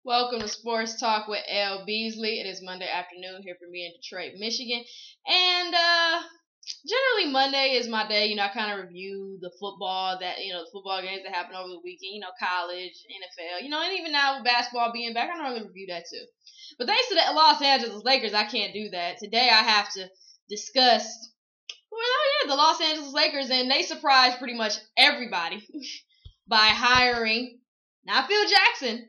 Welcome to Sports Talk with L-Beasley. It is Monday afternoon here for me in Detroit, Michigan. And generally Monday is my day. I kind of review the football the football games that happen over the weekend, college, NFL, and even now with basketball being back, I normally review that too. But thanks to the Los Angeles Lakers, I can't do that. Today I have to discuss, the Los Angeles Lakers, and they surprised pretty much everybody by hiring, not Phil Jackson,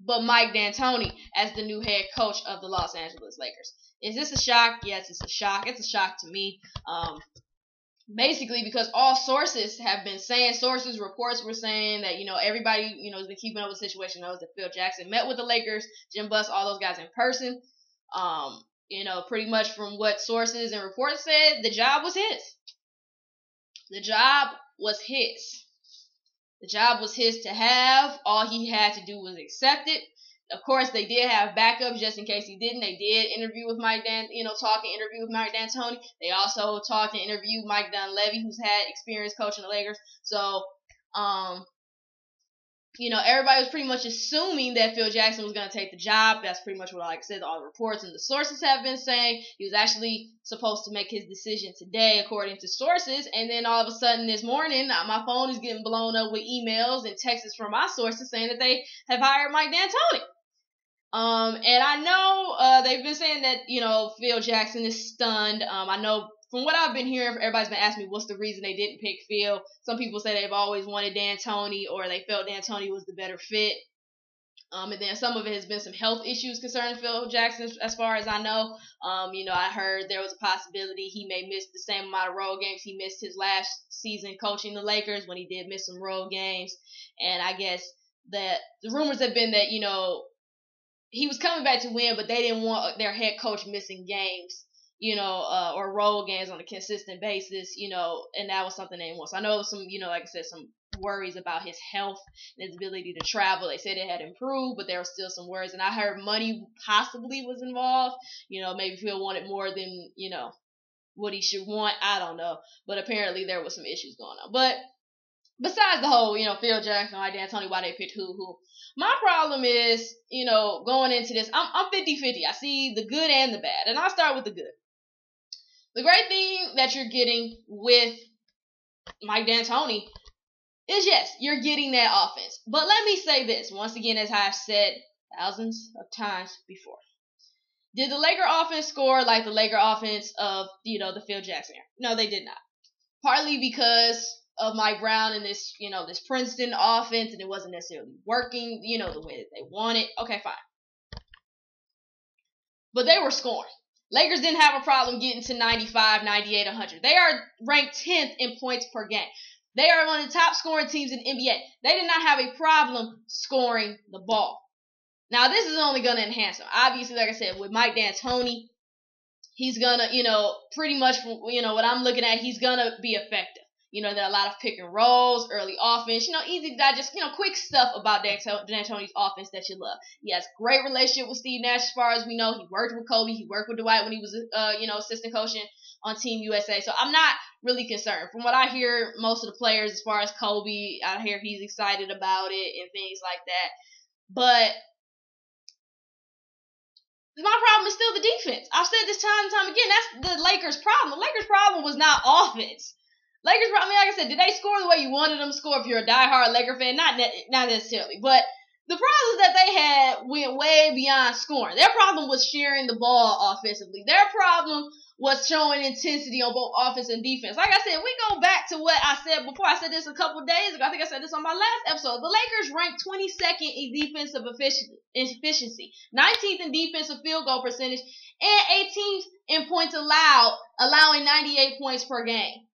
but Mike D'Antoni as the new head coach of the Los Angeles Lakers. Is this a shock? Yes, it's a shock. It's a shock to me. Basically because all sources have been saying, reports were saying that, everybody, has been keeping up with the situation, knows that Phil Jackson met with the Lakers, Jim Buss, all those guys in person. Pretty much from what sources and reports said, the job was his. The job was his. The job was his to have. All he had to do was accept it. Of course, they did have backups just in case he didn't. They did interview with Mike D'Antoni. They also talked and interviewed Mike Dunleavy, who's had experience coaching the Lakers. So, everybody was pretty much assuming that Phil Jackson was going to take the job. That's pretty much what, like I said, all the reports and the sources have been saying. He was actually supposed to make his decision today, according to sources. And then all of a sudden this morning, my phone is getting blown up with emails and texts from my sources saying that they have hired Mike D'Antoni. And I know they've been saying that, Phil Jackson is stunned. I know from what I've been hearing, everybody's been asking me what's the reason they didn't pick Phil. Some people say they've always wanted D'Antoni, or they felt D'Antoni was the better fit. And then some of it has been some health issues concerning Phil Jackson, as far as I know. I heard there was a possibility he may miss the same amount of road games he missed his last season coaching the Lakers, when he did miss some road games. And I guess that the rumors have been that, he was coming back to win, but they didn't want their head coach missing games, or road games on a consistent basis, and that was something they didn't want. So I know some, like I said, some worries about his health and his ability to travel. They said it had improved, but there were still some worries. And I heard money possibly was involved. Maybe Phil wanted more than, what he should want. I don't know. But apparently there was some issues going on. But besides the whole, Phil Jackson, Mike D'Antoni, why they picked who. My problem is, going into this, I'm 50-50. I see the good and the bad. And I'll start with the good. The great thing that you're getting with Mike D'Antoni is, yes, you're getting that offense. But let me say this, once again, as I've said thousands of times before. Did the Laker offense score like the Laker offense of, the Phil Jackson era? No, they did not. Partly because of Mike Brown and this, this Princeton offense, and it wasn't necessarily working, the way that they wanted. Okay, fine. But they were scoring. Lakers didn't have a problem getting to 95, 98, 100. They are ranked 10th in points per game. They are one of the top scoring teams in the NBA. They did not have a problem scoring the ball. Now, this is only going to enhance them. Obviously, like I said, with Mike D'Antoni, he's going to, pretty much, what I'm looking at, he's going to be effective. There are a lot of pick and rolls, early offense, easy to digest, quick stuff about D'Antoni's offense that you love. He has a great relationship with Steve Nash, as far as we know. He worked with Kobe. He worked with Dwight when he was, assistant coaching on Team USA. So I'm not really concerned. From what I hear, most of the players, as far as Kobe, I hear he's excited about it and things like that. But my problem is still the defense. I've said this time and time again. That's the Lakers' problem. The Lakers' problem was not offense. Lakers, like I said, did they score the way you wanted them to score if you're a diehard Laker fan? Not necessarily. But the problems that they had went way beyond scoring. Their problem was sharing the ball offensively. Their problem was showing intensity on both offense and defense. Like I said, we go back to what I said before. I said this a couple of days ago. I think I said this on my last episode. The Lakers ranked 22nd in defensive efficiency, 19th in defensive field goal percentage, and 18th in points allowed, allowing 98 points per game.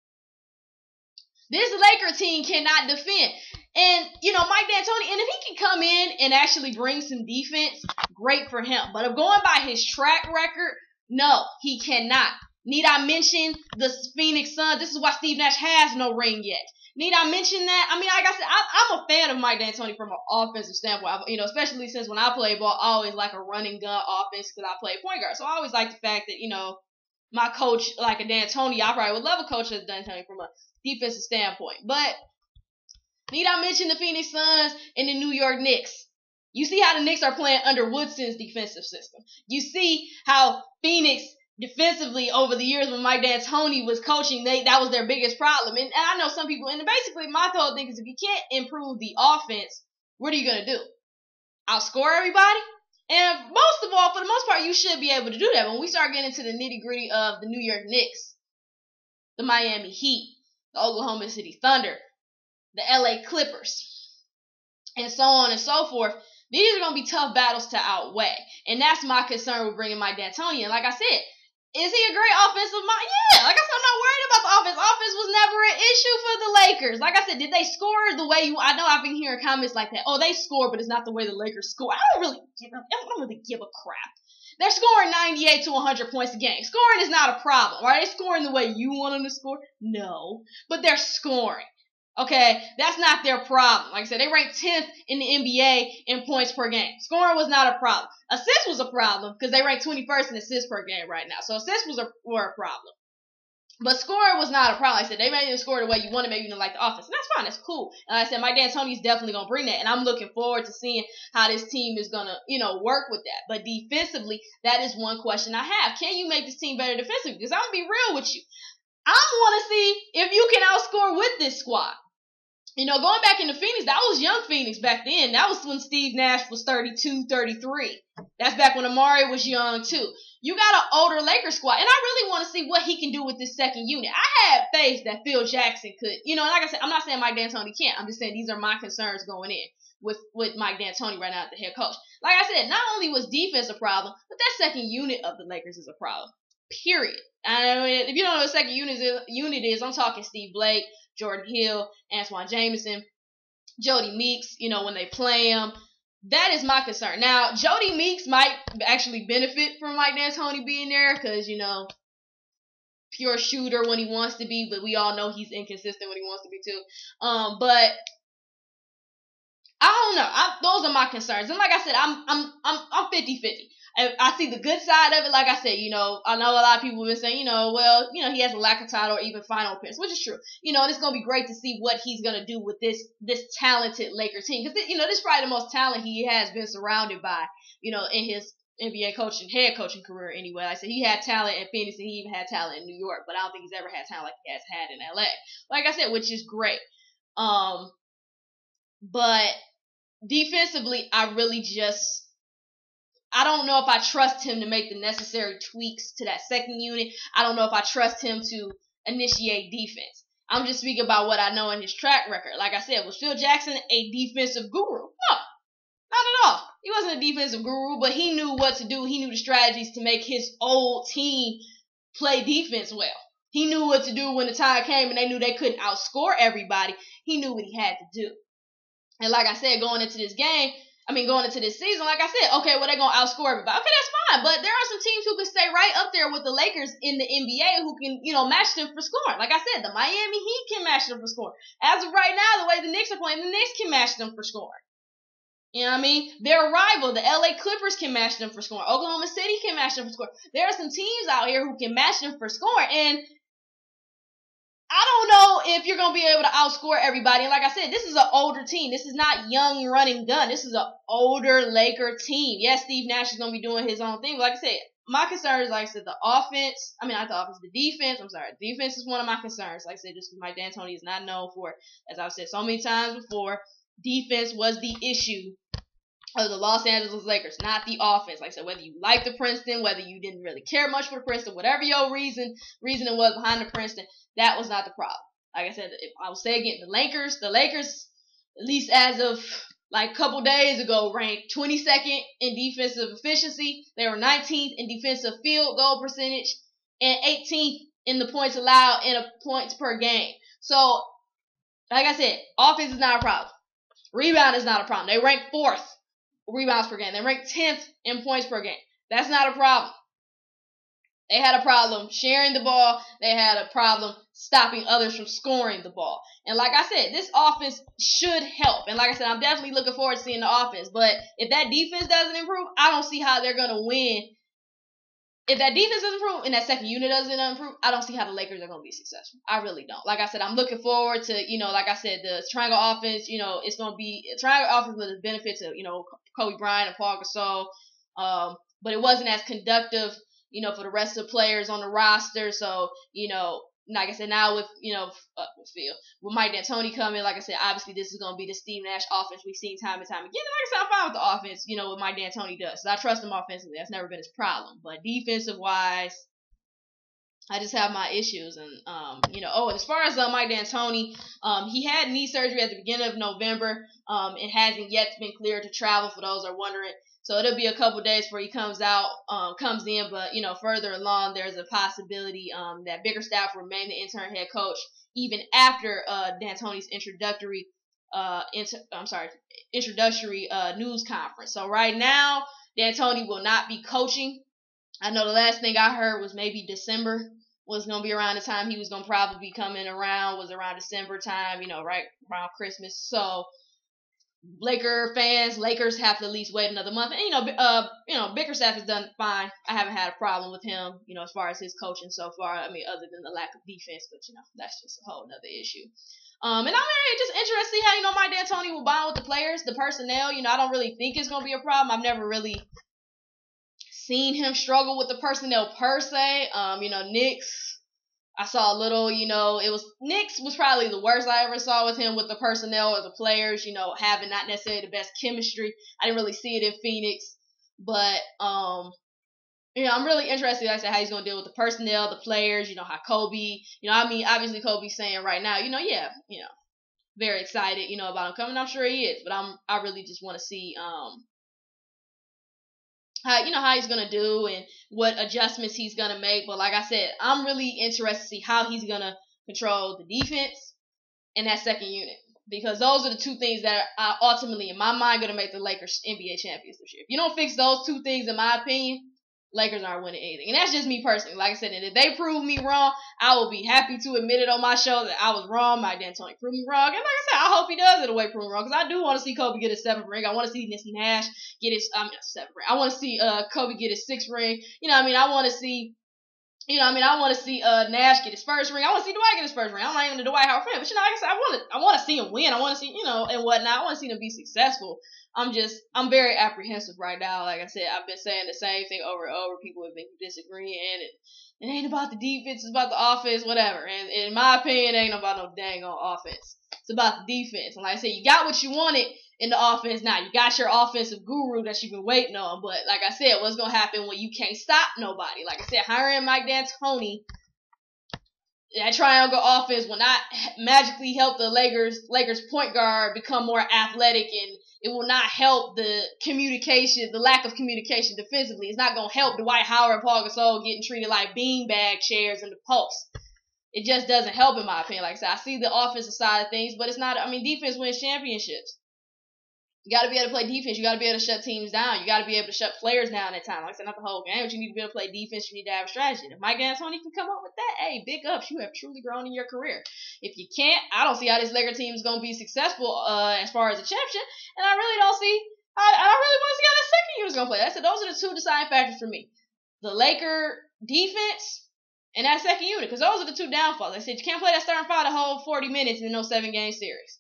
This Laker team cannot defend. And, Mike D'Antoni, and if he can come in and actually bring some defense, great for him. But if going by his track record, no, he cannot. Need I mention the Phoenix Suns? This is why Steve Nash has no ring yet. Need I mention that? I mean, like I said, I'm a fan of Mike D'Antoni from an offensive standpoint. Especially since when I play ball, I always like a running gun offense because I play point guard. So I always like the fact that, my coach, like a D'Antoni, I probably would love a coach like D'Antoni from a defensive standpoint. But need I mention the Phoenix Suns and the New York Knicks? You see how the Knicks are playing under Woodson's defensive system. You see how Phoenix defensively over the years when Mike D'Antoni was coaching, that was their biggest problem. And I know some people, and basically my whole thing is if you can't improve the offense, what are you going to do? Outscore everybody? And most of all, for the most part, you should be able to do that. When we start getting into the nitty-gritty of the New York Knicks, the Miami Heat, the Oklahoma City Thunder, the LA Clippers, and so on and so forth, these are going to be tough battles to outweigh. And that's my concern with bringing Mike D'Antoni. And like I said, is he a great offensive mind? Yeah, like I said, I'm not worried about the offense. Offense was never an issue for the Lakers. Like I said, did they score the way I know I've been hearing comments like that. Oh, they score, but it's not the way the Lakers score. I don't really give a crap. They're scoring 98 to 100 points a game. Scoring is not a problem. Are they scoring the way you want them to score? No. But they're scoring. Okay, that's not their problem. Like I said, they ranked 10th in the NBA in points per game. Scoring was not a problem. Assists was a problem because they ranked 21st in assists per game right now. So assists were a problem. But scoring was not a problem. Like I said, they may not score the way you want it. Maybe you don't like the offense. And that's fine. That's cool. And like I said, Mike D'Antoni is definitely going to bring that. And I'm looking forward to seeing how this team is going to, work with that. But defensively, that is one question I have. Can you make this team better defensively? Because I'm going to be real with you. I want to see if you can outscore with this squad. Going back into Phoenix, that was young Phoenix back then. That was when Steve Nash was 32, 33. That's back when Amari was young, too. You got an older Lakers squad, and I really want to see what he can do with this second unit. I had faith that Phil Jackson could, and like I said, I'm not saying Mike D'Antoni can't. I'm just saying these are my concerns going in with Mike D'Antoni right now at the head coach. Like I said, not only was defense a problem, but that second unit of the Lakers is a problem. Period. I mean, if you don't know what the second unit is, I'm talking Steve Blake, Jordan Hill, Antoine Jameson, Jody Meeks, when they play him. That is my concern. Now, Jody Meeks might actually benefit from Mike D'Antoni being there because, pure shooter when he wants to be, but we all know he's inconsistent when he wants to be too. But I don't know. Those are my concerns. And like I said, I'm 50-50. I see the good side of it. Like I said, I know a lot of people have been saying, he has a lack of title or even final appearance, which is true. It's going to be great to see what he's going to do with this talented Lakers team. Because, this is probably the most talent he has been surrounded by, in his NBA head coaching career anyway. Like I said, he had talent in Phoenix and he even had talent in New York, but I don't think he's ever had talent like he has had in LA. Like I said, which is great. But defensively, I don't know if I trust him to make the necessary tweaks to that second unit. I don't know if I trust him to initiate defense. I'm just speaking about what I know in his track record. Like I said, was Phil Jackson a defensive guru? No, not at all. He wasn't a defensive guru, but he knew what to do. He knew the strategies to make his old team play defense well. He knew what to do when the time came and they knew they couldn't outscore everybody. He knew what he had to do. And like I said, going into this season, like I said, okay, well, they're going to outscore everybody. Okay, that's fine. But there are some teams who can stay right up there with the Lakers in the NBA who can, match them for scoring. Like I said, the Miami Heat can match them for scoring. As of right now, the way the Knicks are playing, the Knicks can match them for scoring. You know what I mean? Their rival, the LA Clippers, can match them for scoring. Oklahoma City can match them for scoring. There are some teams out here who can match them for scoring. And I don't know if you're going to be able to outscore everybody. And like I said, this is an older team. This is not young running gun. This is an older Laker team. Yes, Steve Nash is going to be doing his own thing. But like I said, my concern is, like I said, the defense. I'm sorry. Defense is one of my concerns. Like I said, just because Mike D'Antoni is not known for it. As I've said so many times before, defense was the issue of the Los Angeles Lakers, not the offense. Like I said, whether you liked the Princeton, whether you didn't really care much for the Princeton, whatever your reasoning was behind the Princeton, that was not the problem. Like I said, I will say again, the Lakers, at least as of like a couple days ago, ranked 22nd in defensive efficiency. They were 19th in defensive field goal percentage and 18th in the points allowed in a points per game. So, like I said, offense is not a problem. Rebound is not a problem. They rank 4th rebounds per game. They rank 10th in points per game. That's not a problem. They had a problem sharing the ball. They had a problem stopping others from scoring the ball. And like I said, this offense should help. And like I said, I'm definitely looking forward to seeing the offense. But if that defense doesn't improve, I don't see how they're going to win. If that defense doesn't improve and that second unit doesn't improve, I don't see how the Lakers are going to be successful. I really don't. Like I said, I'm looking forward to, like I said, the triangle offense, it's going to be a triangle offense with a benefit to, Kobe Bryant and Paul Gasol. But it wasn't as conductive, for the rest of the players on the roster. So, like I said, now with with Mike D'Antoni coming, like I said, obviously this is going to be the Steve Nash offense we've seen time and time again. And like I said, I'm fine with the offense, what Mike D'Antoni does. So I trust him offensively. That's never been his problem. But defensive wise, I just have my issues. And, and as far as Mike D'Antoni, he had knee surgery at the beginning of November. It hasn't yet been cleared to travel, for those who are wondering. So it'll be a couple days before he comes in. But, further along, there's a possibility that Bickerstaff will remain the interim head coach even after D'Antoni's introductory news conference. So right now, D'Antoni will not be coaching. I know the last thing I heard was maybe December was going to be around the time he was going to probably be coming around, was around December time, right around Christmas. So Lakers have to at least wait another month. And, Bickerstaff has done fine. I haven't had a problem with him, as far as his coaching so far. I mean, other than the lack of defense, but, that's just a whole other issue. And I'm really just interested to see how, Mike D'Antoni will bond with the players, the personnel. I don't really think it's going to be a problem. I've never really seen him struggle with the personnel per se. Knicks, I saw a little, Knicks was probably the worst I ever saw with him with the personnel or the players, having not necessarily the best chemistry. I didn't really see it in Phoenix, but, I'm really interested, like I said, how he's going to deal with the personnel, the players, how Kobe, obviously Kobe's saying right now, very excited, about him coming. I'm sure he is, but I really just want to see, how he's going to do and what adjustments he's going to make. But like I said, I'm really interested to see how he's going to control the defense and that second unit, because those are the two things that are ultimately, in my mind, going to make the Lakers NBA champions this year. If you don't fix those two things, in my opinion, Lakers aren't winning anything. And that's just me personally. Like I said, and if they prove me wrong, I will be happy to admit it on my show that I was wrong. Mike D'Antoni proved me wrong. And like I said, I hope he does it away prove me wrong, because I do want to see Kobe get his 7th ring. I want to see Nash get his 7th ring. I want to see Kobe get his 6th ring. I want to see I want to see Nash get his 1st ring. I want to see Dwight get his 1st ring. I'm not even a Dwight Howard fan, but like I said, I want to see him win. I want to see and whatnot. I want to see them be successful. I'm very apprehensive right now. Like I said, I've been saying the same thing over and over. People have been disagreeing, and it ain't about the defense. It's about the offense, whatever. And in my opinion, it ain't about no dang on offense. It's about the defense. And like I said, you got what you wanted in the offense now. You got your offensive guru that you've been waiting on. But like I said, what's going to happen when you can't stop nobody? Like I said, hiring Mike D'Antoni, that triangle offense will not magically help the Lakers point guard become more athletic, and it will not help the communication, the lack of communication defensively. It's not going to help Dwight Howard and Paul Gasol getting treated like beanbag chairs in the post. It just doesn't help, in my opinion. Like I said, I see the offensive side of things, but it's not, defense wins championships. You got to be able to play defense. You got to be able to shut teams down. You got to be able to shut players down at times. Like I said, not the whole game, but you need to be able to play defense. You need to have a strategy. If Mike D'Antoni can come up with that, hey, big ups. You have truly grown in your career. If you can't, I don't see how this Laker team is going to be successful as far as a championship, and I really don't see. I really want to see how that second unit is going to play. I said those are the two deciding factors for me: the Laker defense and that second unit, because those are the two downfalls. I said you can't play that starting five the whole 40 minutes in no 7-game series.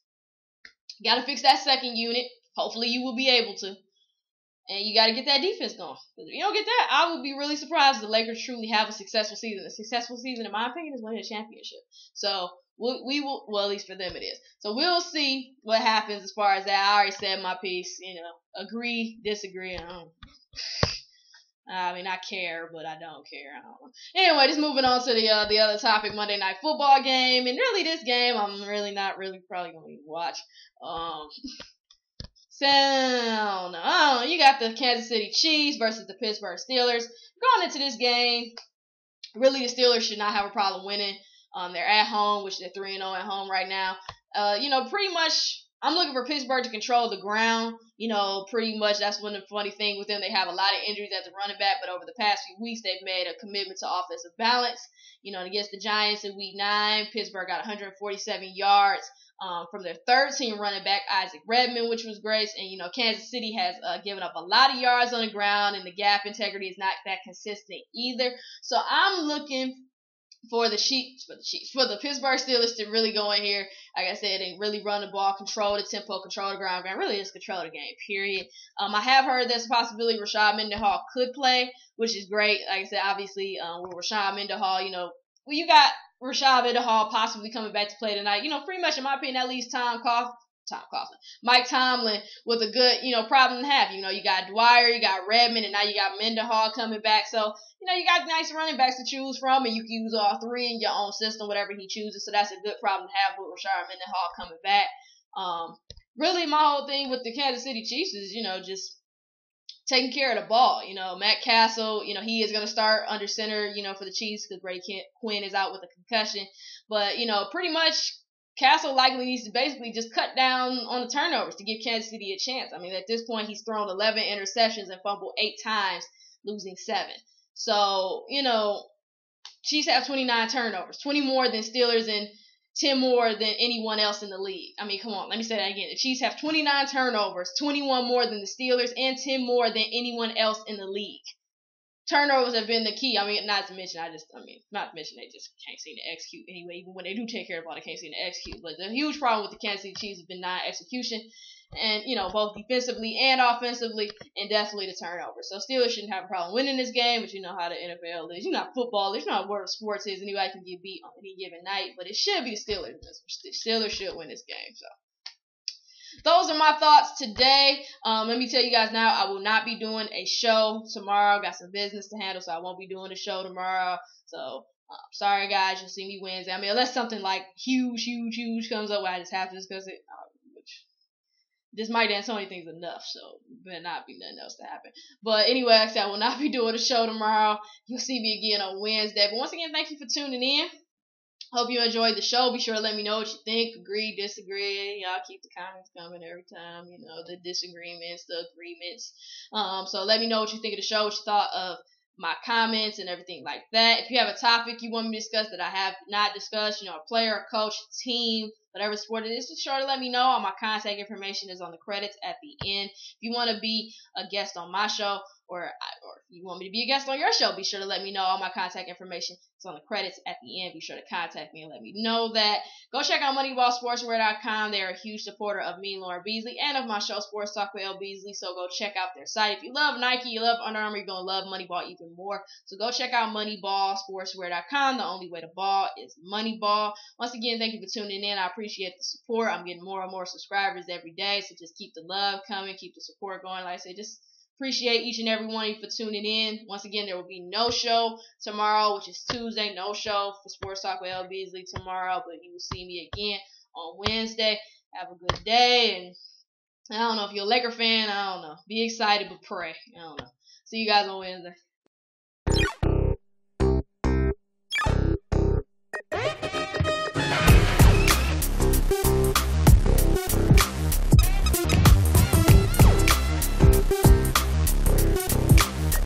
You got to fix that second unit. Hopefully you will be able to. And you got to get that defense going. If you don't get that, I would be really surprised if the Lakers truly have a successful season. A successful season, in my opinion, is winning a championship. So we will, well, at least for them it is. So we'll see what happens as far as that. I already said my piece. Agree, disagree. I care, but I don't care. I don't know. Anyway, just moving on to the other topic, Monday Night Football game. And really this game, I'm really not really probably going to even watch. So, you got the Kansas City Chiefs versus the Pittsburgh Steelers. Going into this game, really the Steelers should not have a problem winning. They're at home, which they're 3-0 at home right now. Pretty much, I'm looking for Pittsburgh to control the ground. Pretty much that's one of the funny thing with them. They have a lot of injuries at the running back, but over the past few weeks, they've made a commitment to offensive balance. Against the Giants in Week 9, Pittsburgh got 147 yards. From their third-team running back, Isaac Redmond, which was great. And, Kansas City has given up a lot of yards on the ground, and the gap integrity is not that consistent either. So I'm looking for the Pittsburgh Steelers to really go in here, like I said, and really run the ball, control the tempo, control the ground game, really just control the game, period. I have heard there's a possibility Rashad Mendenhall could play, which is great. Like I said, obviously, with Rashad Mendenhall, you got Rashad Mendenhall possibly coming back to play tonight. Pretty much in my opinion, that leaves Mike Tomlin with a good, problem to have. You got Dwyer, you got Redmond, and now you got Mendenhall coming back. So, you got nice running backs to choose from, and you can use all three in your own system, whatever he chooses. So that's a good problem to have with Rashad Mendenhall coming back. Really, my whole thing with the Kansas City Chiefs is, just taking care of the ball. Matt Castle, he is going to start under center, for the Chiefs because Brady Quinn is out with a concussion. But, pretty much Castle likely needs to basically just cut down on the turnovers to give Kansas City a chance. I mean, at this point, he's thrown 11 interceptions and fumbled 8 times, losing 7. So, Chiefs have 29 turnovers, 20 more than Steelers and 10 more than anyone else in the league. I mean, come on, let me say that again. The Chiefs have 29 turnovers, 21 more than the Steelers, and 10 more than anyone else in the league. Turnovers have been the key. I mean, not to mention they just can't seem to execute anyway. Even when they do take care of the ball, they can't seem to execute. But the huge problem with the Kansas City Chiefs has been non-execution, and both defensively and offensively, and definitely the turnovers. So Steelers shouldn't have a problem winning this game, but you know how the NFL is. You're not football. It's not what sports is. Anybody can get beat on any given night, but it should be the Steelers. The Steelers should win this game. So those are my thoughts today. Let me tell you guys now, I will not be doing a show tomorrow. Got some business to handle, so I won't be doing a show tomorrow. So, sorry guys, you'll see me Wednesday. I mean, unless something like huge comes up where I just have to discuss it, which this might answer only things enough, so better not be nothing else to happen. But anyway, like I said, I will not be doing a show tomorrow. You'll see me again on Wednesday. But once again, thank you for tuning in. Hope you enjoyed the show. Be sure to let me know what you think. Agree, disagree. Y'all keep the comments coming every time. The disagreements, the agreements. So let me know what you think of the show, what you thought of my comments and everything like that. If you have a topic you want me to discuss that I have not discussed, a player, a coach, team, whatever sport it is, be sure to let me know. All my contact information is on the credits at the end. If you want to be a guest on my show, or if you want me to be a guest on your show, be sure to let me know. All my contact information is on the credits at the end. Be sure to contact me and let me know that. Go check out MoneyballSportswear.com. They're a huge supporter of me, L-Beasley, and of my show, Sports Talk with L-Beasley. So go check out their site. If you love Nike, you love Under Armour, you're going to love Moneyball even more. So go check out MoneyballSportswear.com. The only way to ball is Moneyball. Once again, thank you for tuning in. I appreciate the support. I'm getting more and more subscribers every day. So just keep the love coming. Keep the support going. Like I say, just appreciate each and every one of you for tuning in. Once again, there will be no show tomorrow, which is Tuesday. No show for Sports Talk with L-Beasley tomorrow, but you will see me again on Wednesday. Have a good day, and I don't know if you're a Laker fan. I don't know. Be excited, but pray. I don't know. See you guys on Wednesday.